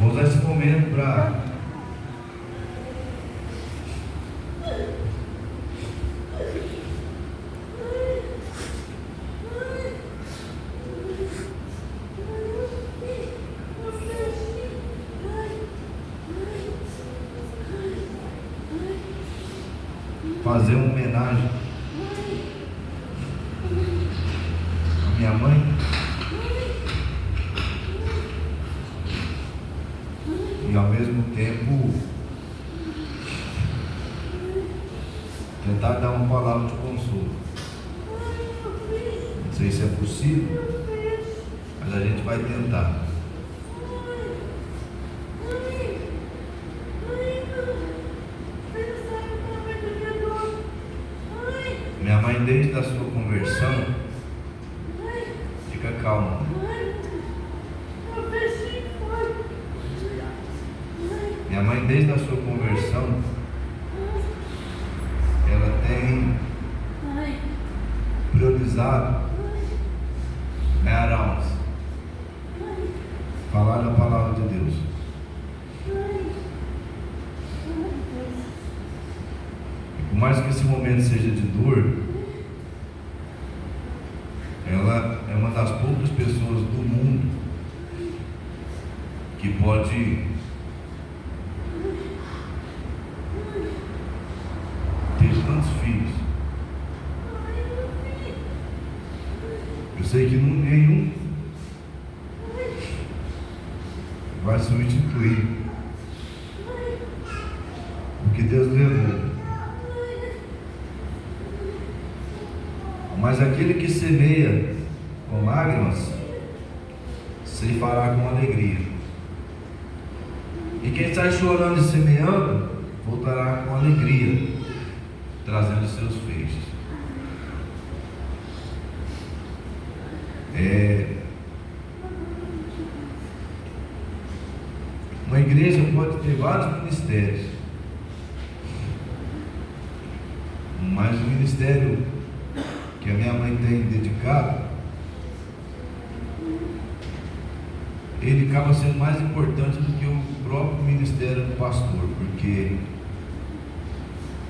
vou usar esse momento para fazer uma homenagem à minha mãe e ao mesmo tempo tentar dar uma palavra de consolo. Não sei se é possível, mas a gente vai tentar. Minha mãe, desde a sua conversão, fica calma. Minha mãe, desde a sua conversão, ela tem priorizado ganhar almas, falar da palavra de Deus. E por mais que esse momento seja de dor, ela é uma das poucas pessoas do mundo que pode ter tantos filhos. Eu sei que nenhum vai substituir o que Deus levou. Mas aquele que semeia com lágrimas, ceifará com alegria. E quem está chorando e semeando, voltará com alegria, trazendo seus feixes. Uma igreja pode ter vários ministérios, mas o ministério que a minha mãe tem dedicado, ele acaba sendo mais importante do que o próprio ministério do pastor, porque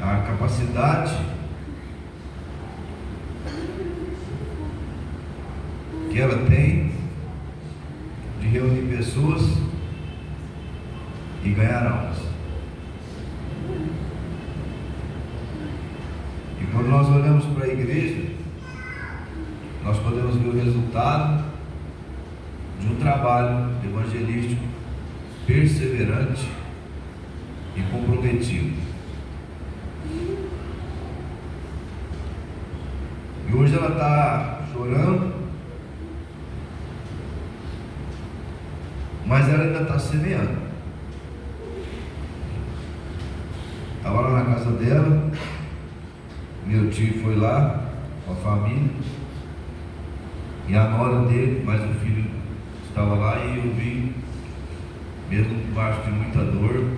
a capacidade que ela tem de reunir pessoas e ganhar almas. E quando nós olhamos para a igreja, nós podemos ver o resultado de um trabalho evangelístico perseverante e comprometido. E hoje ela está chorando, mas ela ainda está semeando. Estava lá na casa dela, meu tio foi lá com a família, e a nora dele, mais um filho, estava lá, e eu vi, mesmo debaixo de muita dor,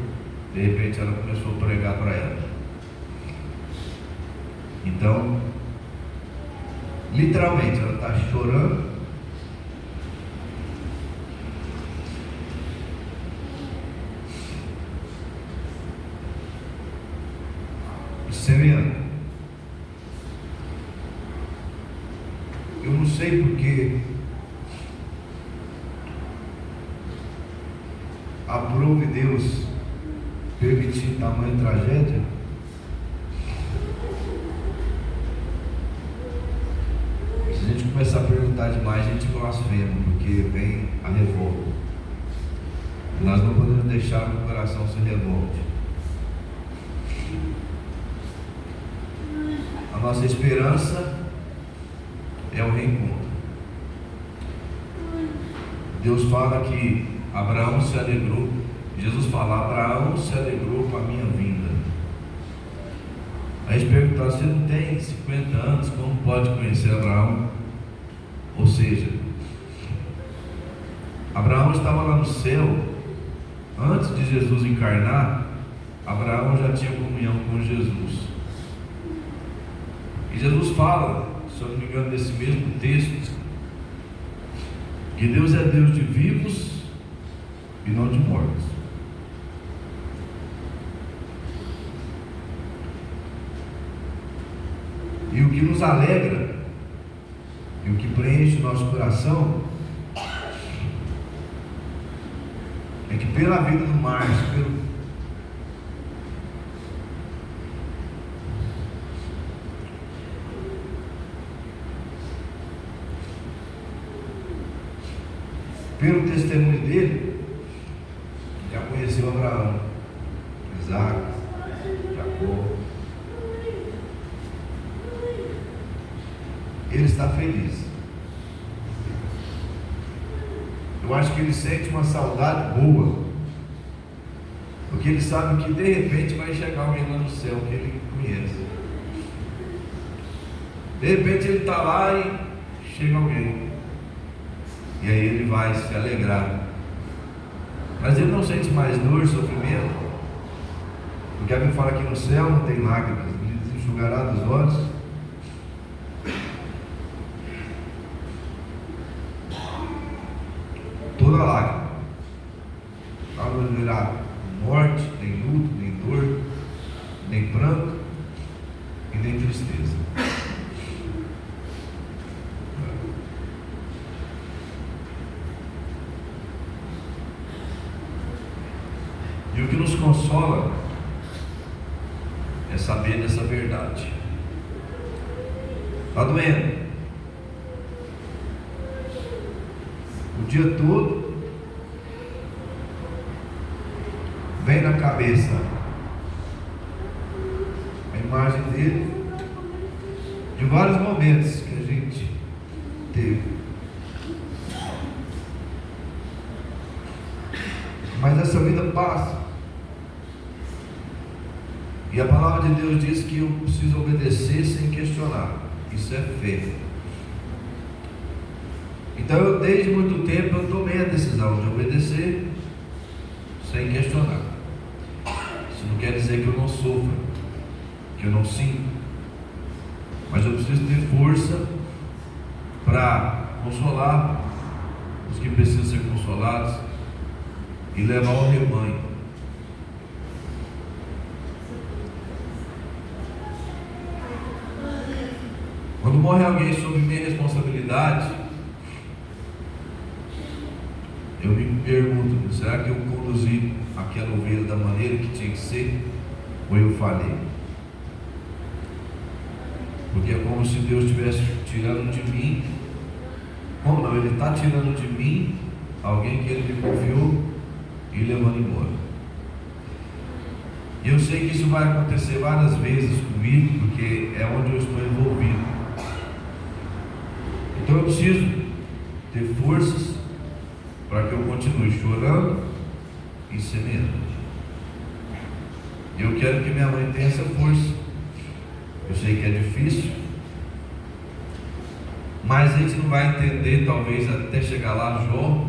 de repente ela começou a pregar para ela. Então, literalmente, ela está chorando, e semeando. Eu não sei porque aprove Deus permitir tamanha tragédia. Se a gente começar a perguntar demais, a gente blasfema, porque vem a revolta. Nós não podemos deixar que o coração se revolte. A nossa esperança é o reencontro. Deus fala que Abraão se alegrou. Jesus fala: Abraão se alegrou com a minha vinda. Aí a gente pergunta: você não tem 50 anos, como pode conhecer Abraão? Ou seja, Abraão estava lá no céu antes de Jesus encarnar. Abraão já tinha comunhão com Jesus. E Jesus fala, se eu não me engano, nesse mesmo texto, que Deus é Deus de vivos e não de mortos. E o que nos alegra, e o que preenche o nosso coração, é que pela vida do Márcio, pelo testemunho dele, já conheceu Abraão, Isaac, Jacó. Ele está feliz. Eu acho que ele sente uma saudade boa, porque ele sabe que de repente vai chegar alguém lá no céu que ele conhece. De repente ele está lá e chega alguém, e aí ele vai se alegrar. Mas ele não sente mais dor e sofrimento, porque a Bíblia fala que no céu não tem lágrimas, ele enxugará dos olhos. Toda lágrima. Lá não haverá morte, nem luto, nem dor, nem pranto e nem tristeza. E o que nos consola é saber dessa verdade. Está doendo o dia todo, vem na cabeça a imagem dele, de vários momentos que a gente teve. Mas essa vida passa. E a palavra de Deus diz que eu preciso obedecer sem questionar. Isso é fé. Então eu, desde muito tempo, eu tomei a decisão de obedecer sem questionar. Isso não quer dizer que eu não sofra, que eu não sinto, mas eu preciso ter força para consolar os que precisam ser consolados e levar o rebanho. Quando morre alguém sob minha responsabilidade, eu me pergunto: será que eu conduzi aquela ovelha da maneira que tinha que ser? Ou eu falhei? Porque é como se Deus estivesse tirando de mim. Como não? Ele está tirando de mim alguém que Ele me confiou e levando embora. E eu sei que isso vai acontecer várias vezes comigo, porque é onde eu estou envolvido. Então eu preciso ter forças para que eu continue chorando e semeando. Eu quero que minha mãe tenha essa força. Eu sei que é difícil, mas a gente não vai entender talvez até chegar lá. Jó,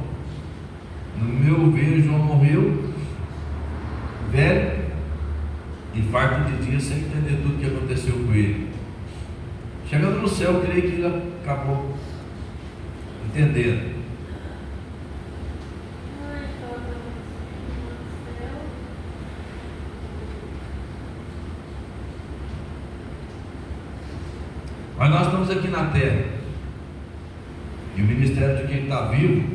no meu ver, Jó morreu velho e farto de dia, sem entender tudo o que aconteceu com ele. Chegando no céu, eu creio que ele acabou entendendo. Mas nós estamos aqui na terra, e o ministério de quem está vivo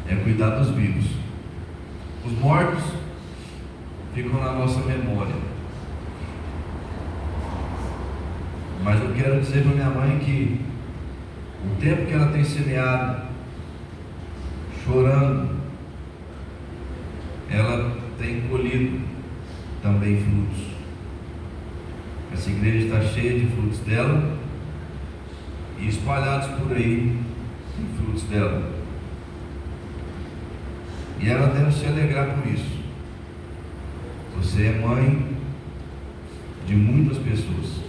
é cuidar dos vivos. Os mortos ficam na nossa memória. Mas eu quero dizer para minha mãe que o tempo que ela tem semeado, chorando, ela tem colhido também frutos. Essa igreja está cheia de frutos dela, e espalhados por aí tem frutos dela. E ela deve se alegrar por isso. Você é mãe de muitas pessoas.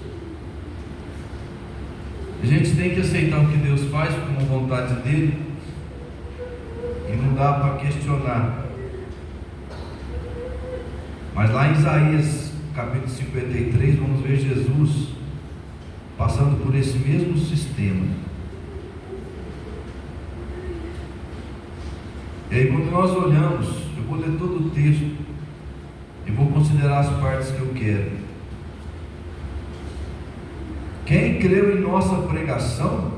A gente tem que aceitar o que Deus faz como vontade dele, e não dá para questionar. Mas lá em Isaías capítulo 53, vamos ver Jesus passando por esse mesmo sistema. E aí, quando nós olhamos, eu vou ler todo o texto e vou considerar as partes que eu quero. Quem creu em nossa pregação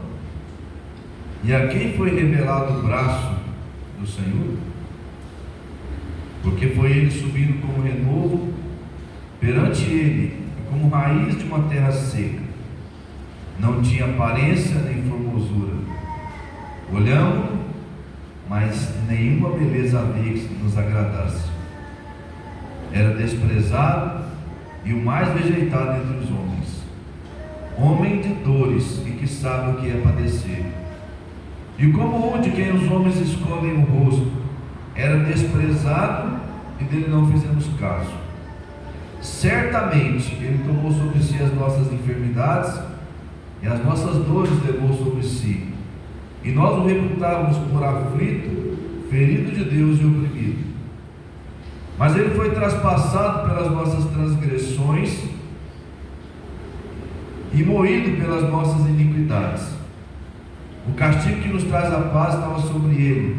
e a quem foi revelado o braço do Senhor? Porque foi ele subindo como renovo perante ele, como raiz de uma terra seca. Não tinha aparência nem formosura. Olhamos, mas nenhuma beleza havia que nos agradasse. Era desprezado e o mais rejeitado entre os homens, homem de dores e que sabe o que é padecer. E como um de quem os homens escondem o rosto, era desprezado e dele não fizemos caso. Certamente ele tomou sobre si as nossas enfermidades e as nossas dores levou sobre si. E nós o reputávamos por aflito, ferido de Deus e oprimido. Mas ele foi traspassado pelas nossas transgressões e moído pelas nossas iniquidades. O castigo que nos traz a paz estava sobre ele,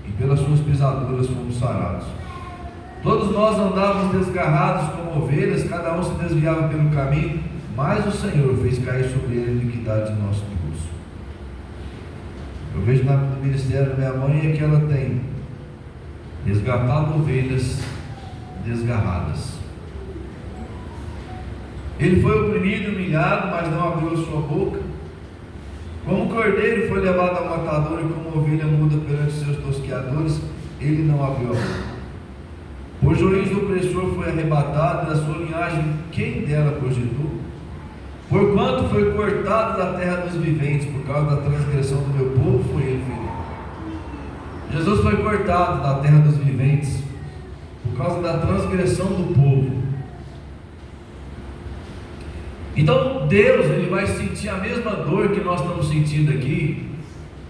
e pelas suas pisaduras fomos sarados. Todos nós andávamos desgarrados como ovelhas, cada um se desviava pelo caminho, mas o Senhor fez cair sobre ele a iniquidade de nosso Deus. Eu vejo no ministério da minha mãe é que ela tem resgatado ovelhas desgarradas. Ele foi oprimido e humilhado, mas não abriu a sua boca. Como cordeiro foi levado ao matador, e como ovelha muda perante seus tosqueadores, ele não abriu a boca. Por juiz o opressor foi arrebatado, e da sua linhagem quem dela projetou? Porquanto foi cortado da terra dos viventes, por causa da transgressão do meu povo, foi ele ferido. Jesus foi cortado da terra dos viventes, por causa da transgressão do povo. Então Deus, ele vai sentir a mesma dor que nós estamos sentindo aqui,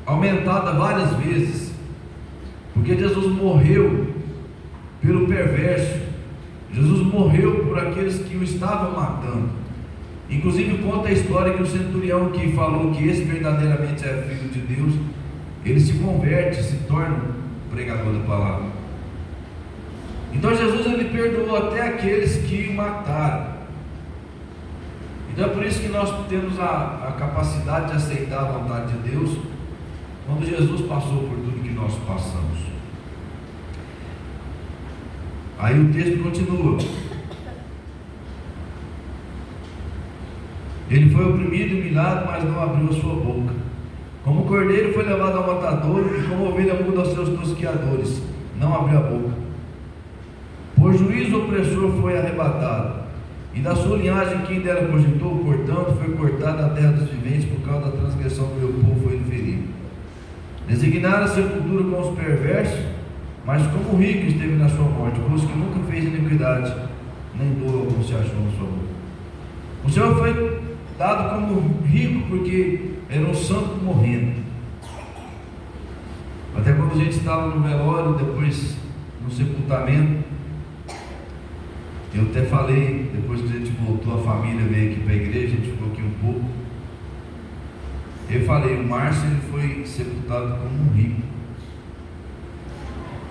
aumentada várias vezes, porque Jesus morreu pelo perverso, Jesus morreu por aqueles que o estavam matando. Inclusive conta a história que o centurião que falou que esse verdadeiramente é filho de Deus, ele se converte, se torna um pregador da palavra. Então Jesus, ele perdoou até aqueles que o mataram. Então é por isso que nós temos a capacidade de aceitar a vontade de Deus, quando Jesus passou por tudo que nós passamos. Aí o texto continua. Ele foi oprimido e humilhado, mas não abriu a sua boca. Como cordeiro foi levado ao matador, e como ovelha muda aos seus tosqueadores, não abriu a boca. Por juízo o opressor foi arrebatado, e da sua linhagem quem dera projetou, portanto foi cortado da terra dos viventes, por causa da transgressão do meu povo foi ele ferido. Designaram a sepultura com os perversos, mas como rico esteve na sua morte, pois que nunca fez iniquidade, nem dor algum se achou na sua boca. O Senhor foi dado como rico porque era um santo morrendo. Até quando a gente estava no velório, depois no sepultamento, eu até falei, depois que a gente voltou, a família veio aqui para a igreja, a gente ficou aqui um pouco. Eu falei, o Márcio ele foi sepultado como um rico,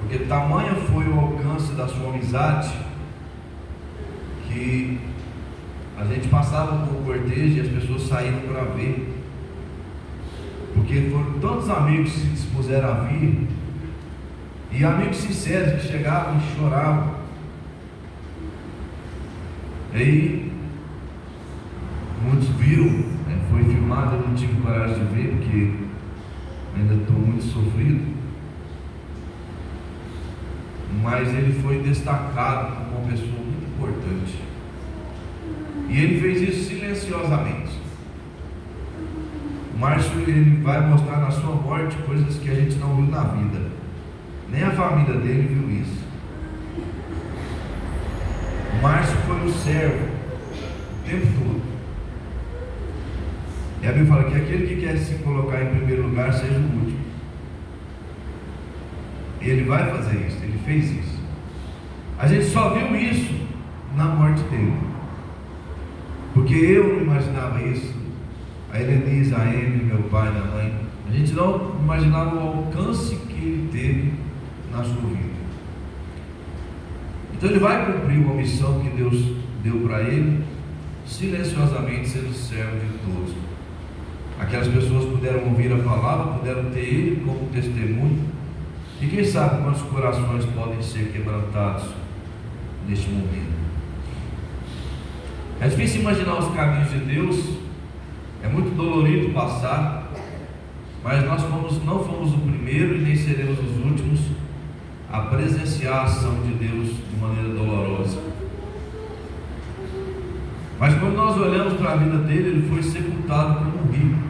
porque tamanho foi o alcance da sua amizade, que a gente passava por um cortejo e as pessoas saíram para ver, porque foram tantos amigos que se dispuseram a vir, e amigos sinceros que chegavam e choravam. Aí muitos viram, né? Foi filmado, eu não tive coragem de ver porque ainda estou muito sofrido, mas ele foi destacado como uma pessoa muito importante, e ele fez isso silenciosamente. O Márcio, ele vai mostrar na sua morte coisas que a gente não viu na vida, nem a família dele viu isso. O Márcio foi o servo o tempo todo. E a Bíblia fala que aquele que quer se colocar em primeiro lugar seja o último. Ele vai fazer isso, ele fez isso. A gente só viu isso na morte dele, porque eu não imaginava isso. A Helenisa, a Amy, meu pai, minha mãe, a gente não imaginava o alcance que ele teve na sua vida. Então ele vai cumprir uma missão que Deus deu para ele, silenciosamente sendo servo de todos. Aquelas pessoas puderam ouvir a palavra, puderam ter ele como testemunho, e quem sabe quantos corações podem ser quebrantados neste momento. É difícil imaginar os caminhos de Deus, é muito dolorido passar, mas nós não fomos o primeiro e nem seremos os últimos a presenciar a ação de Deus de maneira dolorosa. Mas quando nós olhamos para a vida dele, ele foi sepultado como um rico.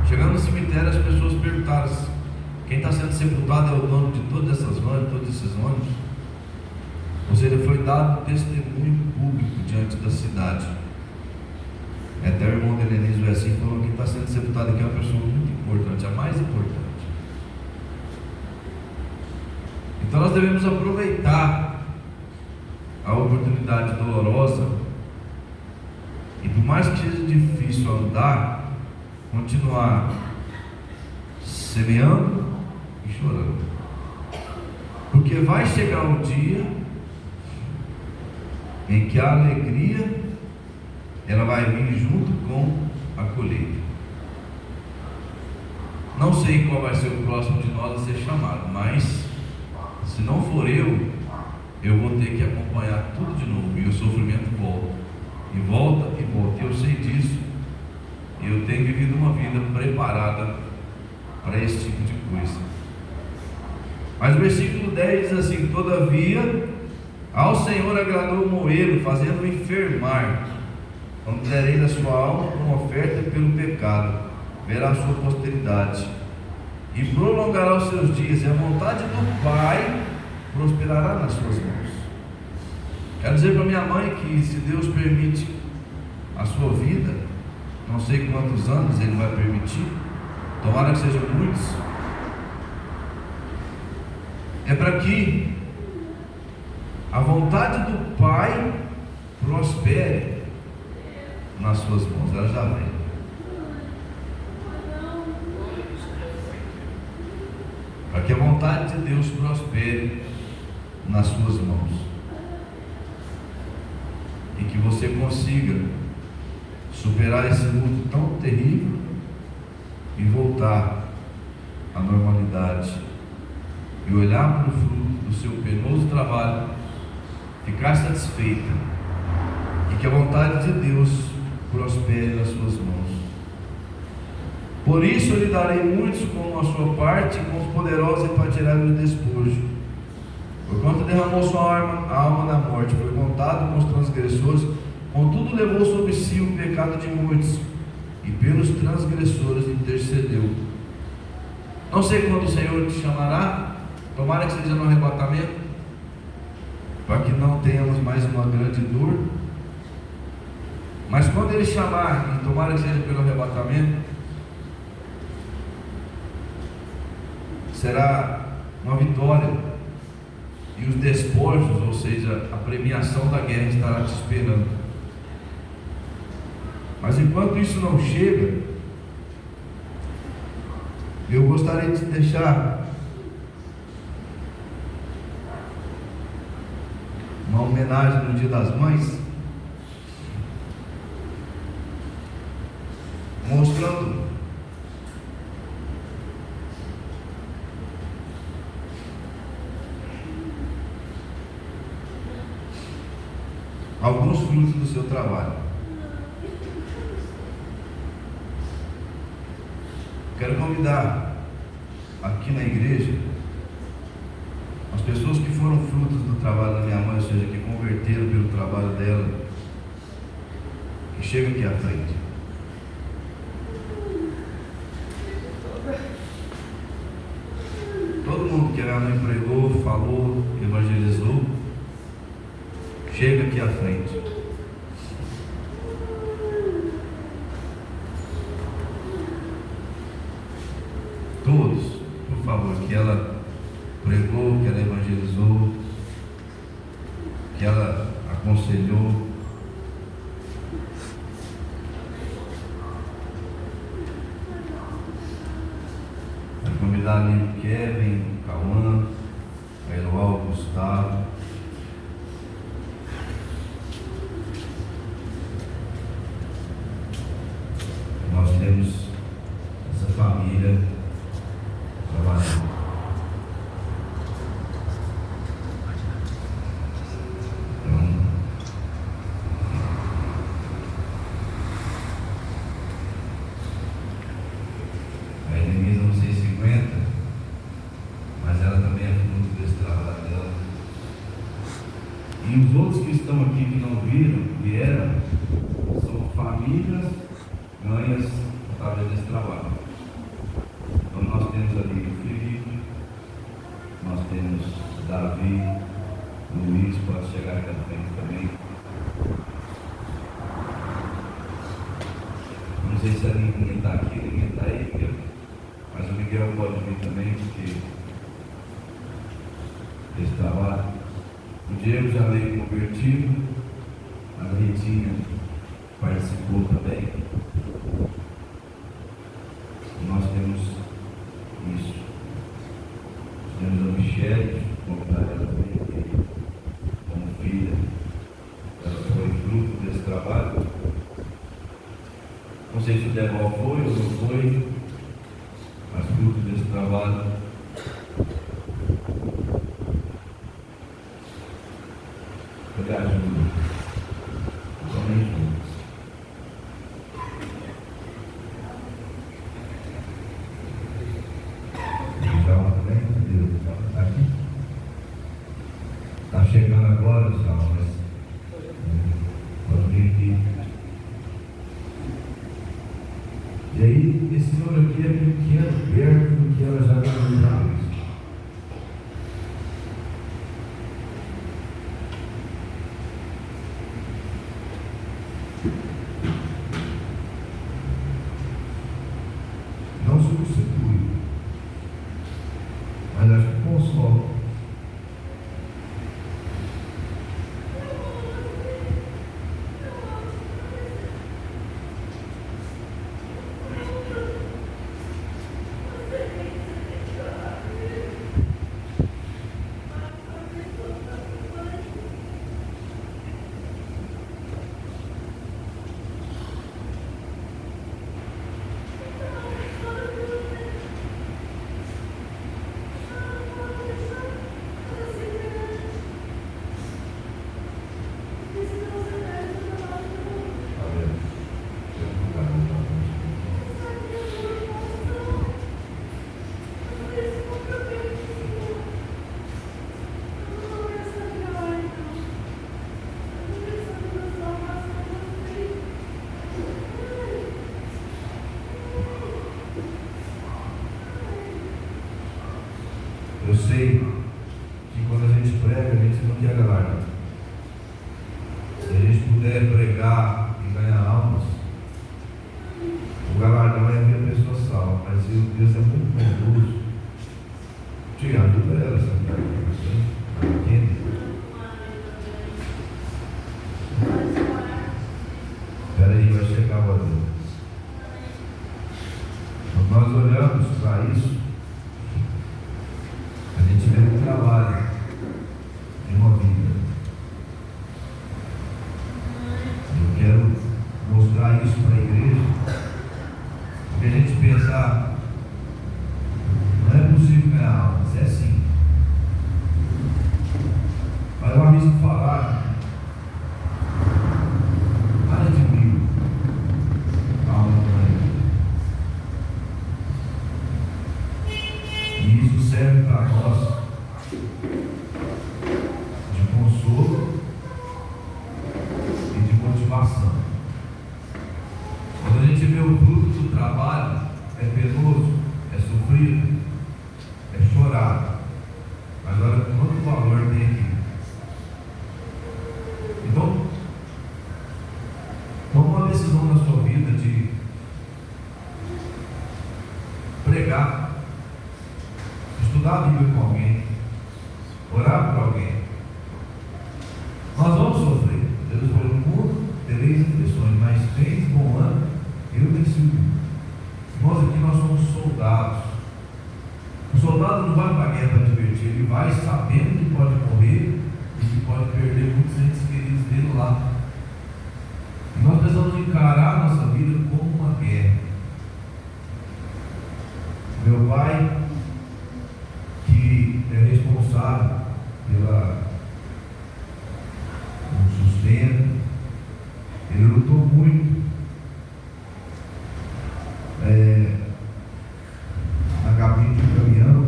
Chegando no cemitério, as pessoas perguntaram: quem está sendo sepultado é o dono de todas essas vans, todos esses ônibus? Ou seja, ele foi dado testemunho público diante da cidade. Até o irmão de Helenismo é assim, falou: quem está sendo sepultado aqui é uma pessoa muito importante, a mais importante. Então nós devemos aproveitar a oportunidade dolorosa, e por mais que seja difícil andar, continuar semeando e chorando, porque vai chegar um dia em que a alegria ela vai vir junto com a colheita. Não sei qual vai ser o próximo de nós a ser chamado, mas se não for eu vou ter que acompanhar tudo de novo, e o sofrimento volta, e volta, e volta. Eu sei disso, e eu tenho vivido uma vida preparada para esse tipo de coisa. Mas o versículo 10 diz assim: todavia, ao Senhor agradou o moê-lo, fazendo-o enfermar. Quando derei da sua alma uma oferta pelo pecado, verá a sua posteridade, e prolongará os seus dias, e a vontade do Pai prosperará nas suas mãos. Quero dizer para minha mãe que, se Deus permite a sua vida, não sei quantos anos Ele vai permitir, tomara que sejam muitos, é para que a vontade do Pai prospere nas suas mãos. Ela já vem. Para que a vontade de Deus prospere nas suas mãos, e que você consiga superar esse luto tão terrível e voltar à normalidade, e olhar para o fruto do seu penoso trabalho, ficar satisfeita, e que a vontade de Deus prospere nas suas mãos. Por isso eu lhe darei muitos como a sua parte, e com os poderosos repartirá-lhe o despojo. Porquanto derramou sua alma na morte, foi contado com os transgressores, contudo levou sobre si o pecado de muitos, e pelos transgressores intercedeu. Não sei quando o Senhor te chamará, tomara que seja no arrebatamento, para que não tenhamos mais uma grande dor. Mas quando Ele chamar, e tomara que seja pelo arrebatamento, será uma vitória, e os despojos, ou seja, a premiação da guerra, estará te esperando. Mas enquanto isso não chega, eu gostaria de te deixar uma homenagem no Dia das Mães, mostrando alguns frutos do seu trabalho. Quero convidar aqui na igreja as pessoas que foram frutos do trabalho da minha mãe, ou seja, que converteram pelo trabalho dela, que chegam aqui à frente. Todo mundo que a minha mãe pregou, falou, evangelizou, chega aqui à frente. Todos, por favor, que ela pregou, que ela evangelizou, que ela aconselhou. Convidar ali o Kevin, o Cauã, a Eloá, o Gustavo. Nós temos essa família trabalhando. A Elenisa não sei se aguenta, mas ela também é fruto desse trabalho dela. E os outros que estão aqui que não vieram, são famílias ganhas através desse trabalho. Então nós temos ali o Felipe, nós temos Davi, Luiz, pode chegar aqui à frente também. Não sei se ninguém está aqui, ninguém está aí, mas o Miguel pode vir também, porque esse trabalho. O Diego já veio convertido, a Ritinha participou também. E nós temos isso. Nós temos a Michelle, convidar ela também, como filha. Ela foi fruto desse trabalho. Não sei se o Debol foi ou não foi, mas fruto desse trabalho. Cadê a ajuda? Somente um. Está chegando agora, Sal, mas pode vir aqui. E aí, esse número aqui é pequeno, perto do que ela já trabalhava. Não substitui, mas acho que consola. Eu sei que quando a gente prega, a gente não quer galardão. Se a gente puder pregar e ganhar almas, o galardão é ver a pessoa salva. Mas Deus é muito bondoso. Te ajuda ela, sentar aqui. Espera aí, vai chegar o adulto. Quando nós olhamos para isso, a gente vê um trabalho de uma vida. Eu quero mostrar isso para a igreja, porque a gente pensa, não é possível ganhar almas, é sim. Mas eu arrisco falar, mais de 1000 almas por aí. E isso serve para nós de consolo e de motivação. Quando a gente vê o fruto do trabalho, é penoso, é sofrido, é chorado. Mas olha quanto valor tem aqui. Então, toma uma decisão na sua vida de pregar, estudar a Bíblia com alguém, orar por alguém. Nós vamos sofrer. Deus falou: no mundo tereis aflições, mas tens bom ânimo, eu venci o mundo. Irmãos, aqui nós somos soldados guerra para divertir, ele vai sabendo que pode morrer e que pode perder muitos entes queridos dele lá. E nós precisamos encarar a nossa vida como uma guerra. Meu pai, que é responsável pelo sustento, ele lutou muito na cabine de caminhão,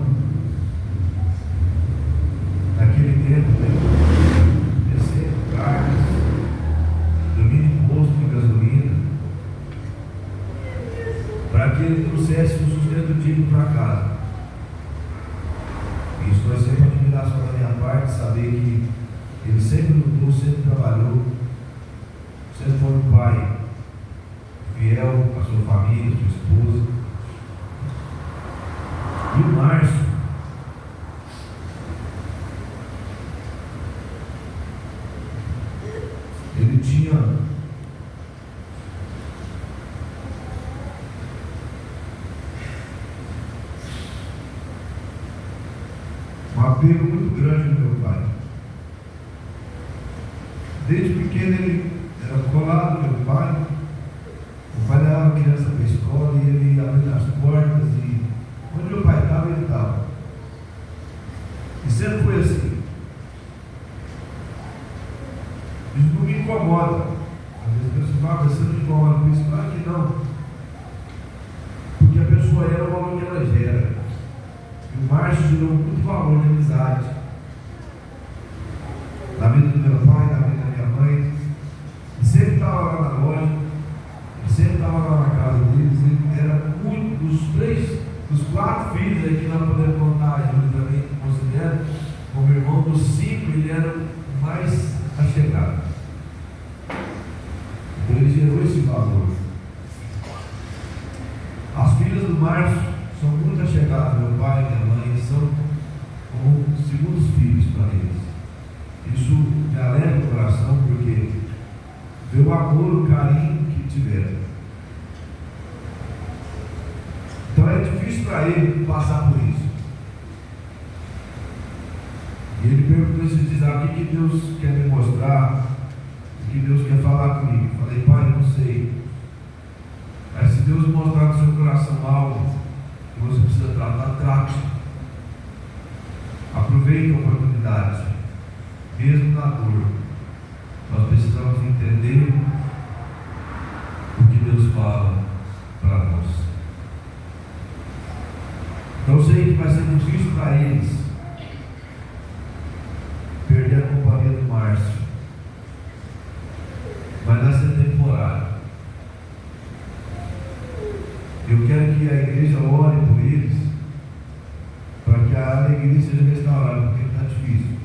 naquele tempo, descendo cargas, dormindo em posto de gasolina, para que ele trouxesse um sustento digno para casa. Isso foi sempre uma admiração da minha parte, saber que ele sempre lutou, sempre trabalhou, sempre foi um pai fiel à sua família, à sua esposa. E o Márcio, ele tinha um apego muito grande no meu pai. Desde pequeno ele era colado no meu pai. O pai levava a criança para a escola e ele abria as portas e onde meu pai estava, ele estava. E sempre foi assim. Isso não me incomoda. Às vezes a pessoa fala, você não me incomoda com isso? Claro que não. Porque a pessoa era o valor que ela gera. E o Márcio gerou muito valor de amizade. Na vida do meu pai, na vida da minha mãe. Ele sempre estava lá na loja. Ele sempre estava lá na casa deles. Ele era muito dos 4 filhos aí que nós podemos contar, eu também considero, como irmão dos 5, ele era o mais achegado. Então ele gerou esse valor. As filhas do Márcio são muito achegadas, meu pai e minha mãe, são como segundos filhos para eles. Isso me alegra o coração, porque vê o amor, o carinho que tiveram. Então é difícil para ele passar por isso. E ele perguntou esses dias, o que Deus quer me mostrar, o que Deus quer falar comigo. Eu falei, pai, não sei. Mas se Deus mostrar no seu coração algo que você precisa tratar, trate. Aproveite a oportunidade, mesmo na dor. Nós precisamos entender o que Deus fala para nós. Então eu sei que vai ser difícil para eles perder a companhia do Márcio, mas vai ser temporário. Eu quero que a igreja ore por eles, para que a alegria seja restaurada, porque está difícil.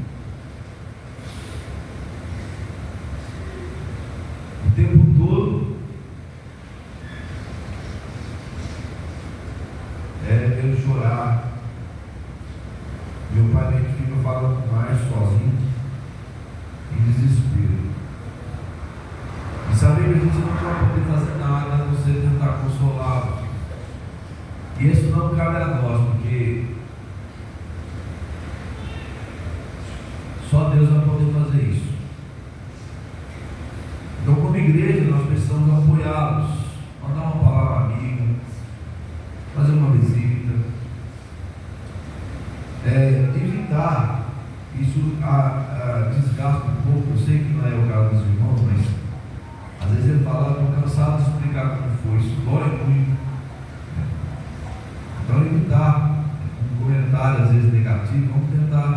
O tempo todo é eu chorar. Meu pai nem que fica falando mais sozinho, em desespero. E saber que a gente não vai poder fazer nada, a não ser tentar consolá-los. E isso não cabe a nós, porque só Deus vai poder fazer isso. Então, como igreja, nós precisamos apoiá-los, mandar uma palavra amiga, fazer uma visita, evitar isso desgasta um pouco. Eu sei que não é o caso dos irmãos, mas às vezes ele fala, estou cansado de explicar como foi, isso dói muito. Então, evitar um comentário às vezes negativo, vamos tentar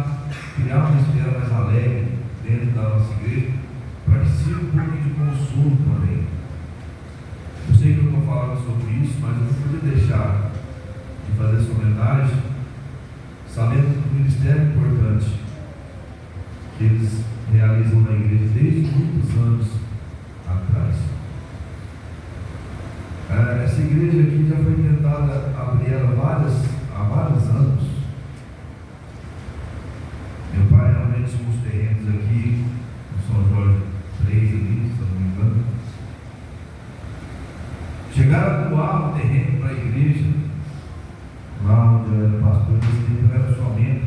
criar uma esfera mais alegre dentro da nossa igreja, para que sirva um pouquinho de consolo também. Eu sei que eu estou falando sobre isso, mas eu não podia deixar de fazer essa homenagem, sabendo que o ministério é importante que eles realizam na igreja desde muitos anos atrás. Essa igreja aqui já foi tentada abrir ela há vários anos. Meu pai realmente tinha uns terrenos aqui no São Jorge 3 ali, se eu não me engano. Chegaram a doar um terreno para a igreja, lá onde eu era pastor, esse tempo eu era só membro.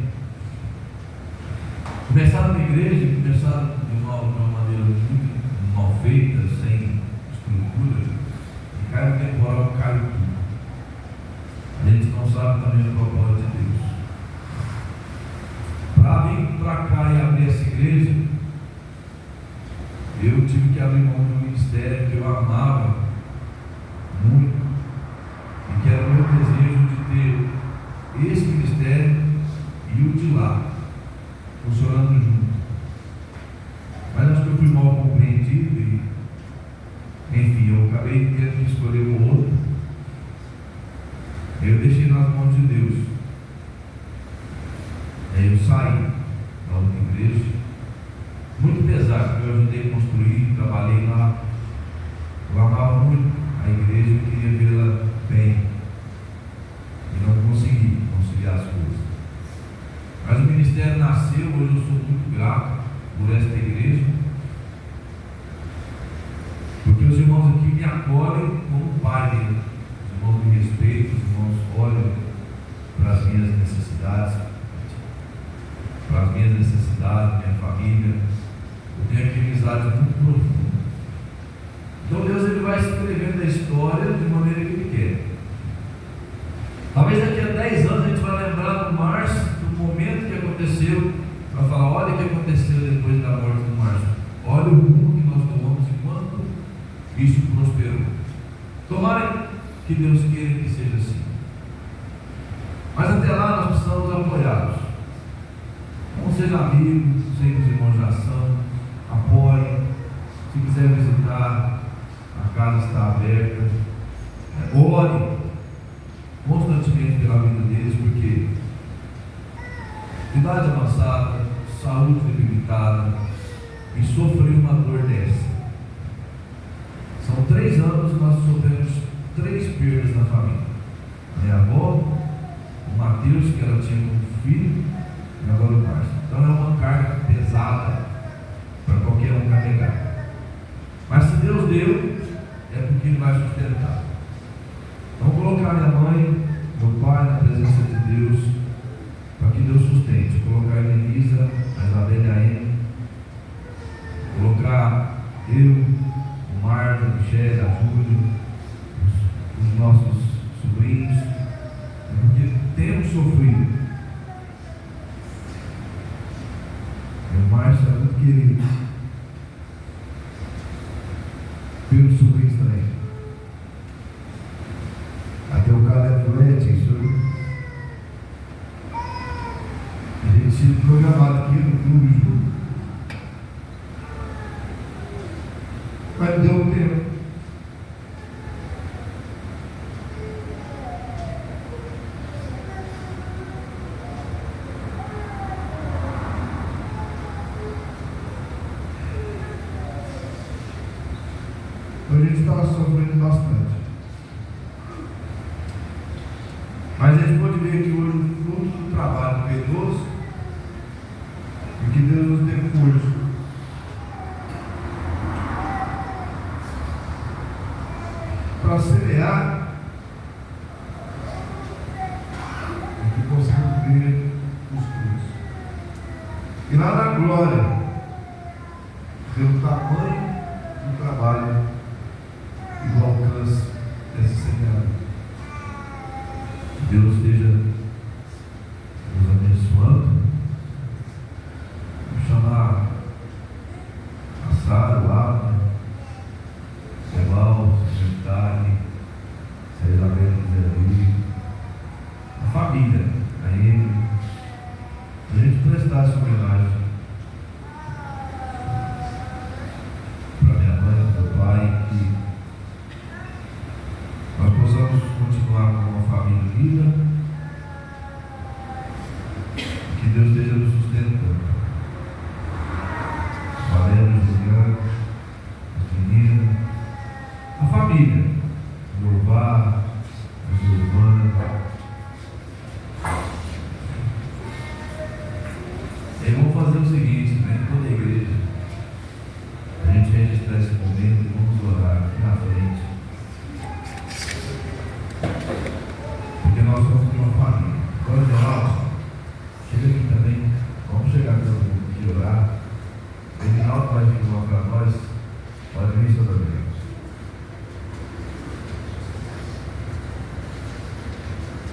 Começaram na igreja, começaram de uma maneira muito mal feita, sem estrutura, e caiu temporal, caiu tudo. A gente não sabe também o propósito de Deus. Para vir para cá e abrir essa igreja, eu tive que abrir mão de um ministério que eu amava muito, e que era o meu desejo de ter esse ministério e o de lá, funcionando junto. Mas acho que eu fui mal compreendido e, enfim, eu acabei tendo que escolher o outro. Eu deixei nas mãos de Deus. Aí eu saí da outra igreja, muito pesado, porque eu ajudei a construir, trabalhei lá. Eu amava muito a igreja, eu queria vê-la bem, e não consegui conciliar as coisas. Mas o ministério nasceu, hoje eu sou muito grato por esta igreja, porque os irmãos aqui me acolhem como pai dele. Os irmãos me respeitam, os irmãos olham para as minhas necessidades, minha família. Eu tenho aqui amizade muito profunda. Então Deus ele vai escrevendo a história de maneira que Ele quer. Talvez daqui a 10 anos a gente vai lembrar do Márcio, do momento que aconteceu, para falar: olha o que aconteceu depois da morte do Márcio. Olha o rumo que nós tomamos e quanto isso prosperou. Tomara que Deus queira que seja assim. Mas até lá nós precisamos apoiá-los. Não seja amigo, sei que os irmãos já são, apoie. Se quiser visitar, a casa está aberta. Ore constantemente pela vida deles, porque idade avançada, saúde debilitada, e sofrer uma dor dessa. São 3 anos que nós sofremos 3 perdas na família. A minha avó, o Mateus, que ela tinha como filho, e agora o Márcio. Então é uma carga pesada para qualquer um carregar. Mas se Deus deu, é porque Ele vai sustentar. Então colocar minha mãe, meu pai na presença de Deus, para que Deus sustente. Colocar a Elisa, a Isabela e a Ana. Colocar eu, o Marco, a Michelle, a Júlia, os nossos sobrinhos, porque temos sofrido. O Márcio é muito querido pelos sobrinhos também. Até o Caleb Leite, a gente tinha programado aqui no clube junto, mas não deu tempo. A gente estava sofrendo bastante. Mas a gente pode ver aqui hoje o fruto do trabalho piedoso e que Deus nos dê força para semear e que possamos ver os frutos. E lá na glória, ver o tamanho do trabalho e do alcance dessa semeadura. Deus esteja nos abençoando. Vou chamar a Sara, o Abner, o Eval, o secretário, a Isabela ali, a família, a ele, a gente prestar essa homenagem para minha mãe, para meu pai, que nós possamos continuar com uma família unida, que Deus esteja nos sustentando. Valério, Juliano, as meninas, a família, o Louvá, a Giovana. E aí vamos fazer o seguinte, né? Toda a igreja, a gente registrar esse momento e vamos orar aqui na frente. Porque nós somos uma família. Agora, Geraldo, chega aqui também. Vamos chegar todo mundo aqui,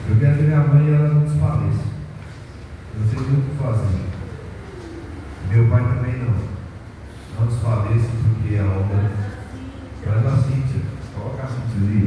Eu quero que minha mãe ela não desfaleça. Eu sei muito o que fazer. Meu pai também não. Não desfaleça, porque a obra. Traz a Cíntia. Coloca a Cíntia ali.